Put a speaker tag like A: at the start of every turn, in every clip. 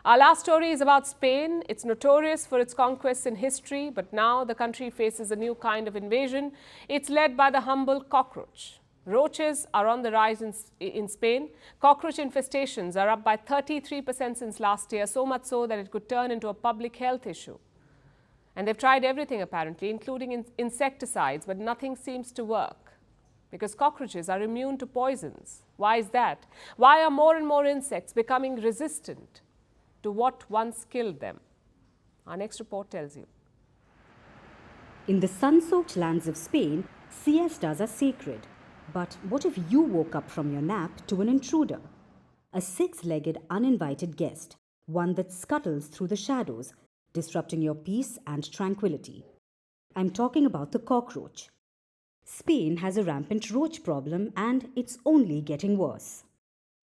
A: Our last story is about Spain. It's notorious for its conquests in history, but now the country faces a new kind of invasion. It's led by the humble cockroach. Roaches are on the rise in Spain. Cockroach infestations are up by 33% since last year, so much so that it could turn into a public health issue. And they've tried everything apparently, including insecticides, but nothing seems to work because cockroaches are immune to poisons. Why is that? Why are more and more insects becoming resistant to what once killed them? Our next report tells you.
B: In the sun-soaked lands of Spain, siestas are sacred. But what if you woke up from your nap to an intruder? A six-legged, uninvited guest, one that scuttles through the shadows, disrupting your peace and tranquility. I'm talking about the cockroach. Spain has a rampant roach problem and it's only getting worse.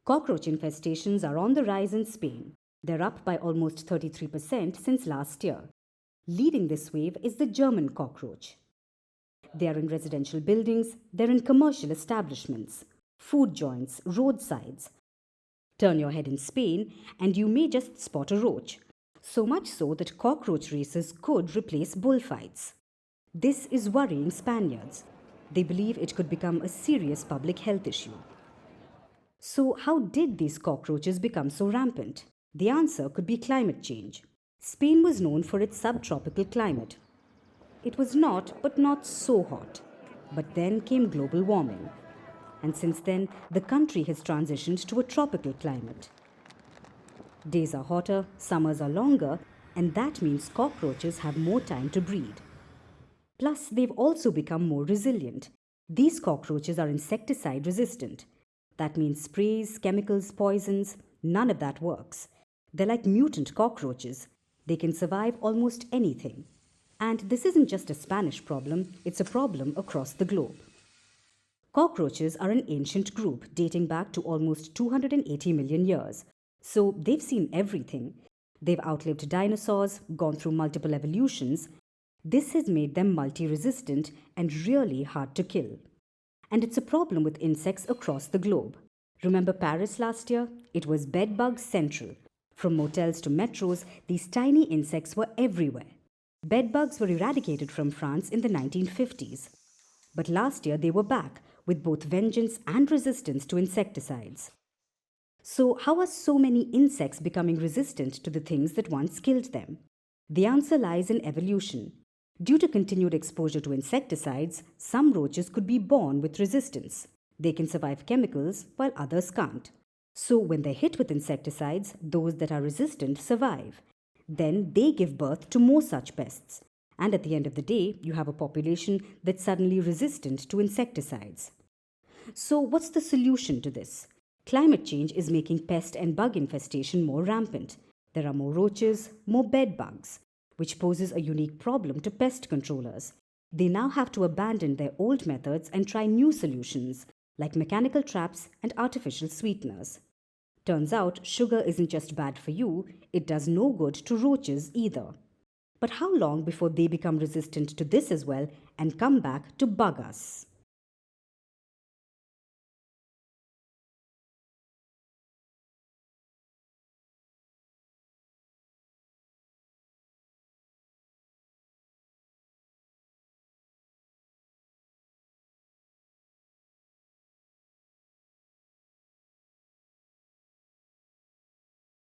B: Cockroach infestations are on the rise in Spain. They're up by almost 33% since last year. Leading this wave is the German cockroach. They are in residential buildings, they're in commercial establishments, food joints, roadsides. Turn your head in Spain and you may just spot a roach. So much so that cockroach races could replace bullfights. This is worrying Spaniards. They believe it could become a serious public health issue. So how did these cockroaches become so rampant? The answer could be climate change. Spain was known for its subtropical climate. It was not, but not so hot. But then came global warming. And since then, the country has transitioned to a tropical climate. Days are hotter, summers are longer, and that means cockroaches have more time to breed. Plus, they've also become more resilient. These cockroaches are insecticide resistant. That means sprays, chemicals, poisons, none of that works. They're like mutant cockroaches. They can survive almost anything. And this isn't just a Spanish problem, it's a problem across the globe. Cockroaches are an ancient group dating back to almost 280 million years. So they've seen everything. They've outlived dinosaurs, gone through multiple evolutions. This has made them multi-resistant and really hard to kill. And it's a problem with insects across the globe. Remember Paris last year? It was bedbug central. From motels to metros, these tiny insects were everywhere. Bedbugs were eradicated from France in the 1950s. But last year they were back with both vengeance and resistance to insecticides. So how are so many insects becoming resistant to the things that once killed them? The answer lies in evolution. Due to continued exposure to insecticides, some roaches could be born with resistance. They can survive chemicals while others can't. So when they're hit with insecticides, those that are resistant survive. Then they give birth to more such pests. And at the end of the day, you have a population that's suddenly resistant to insecticides. So what's the solution to this? Climate change is making pest and bug infestation more rampant. There are more roaches, more bed bugs, which poses a unique problem to pest controllers. They now have to abandon their old methods and try new solutions, like mechanical traps and artificial sweeteners. Turns out, sugar isn't just bad for you, it does no good to roaches either. But how long before they become resistant to this as well and come back to bug us?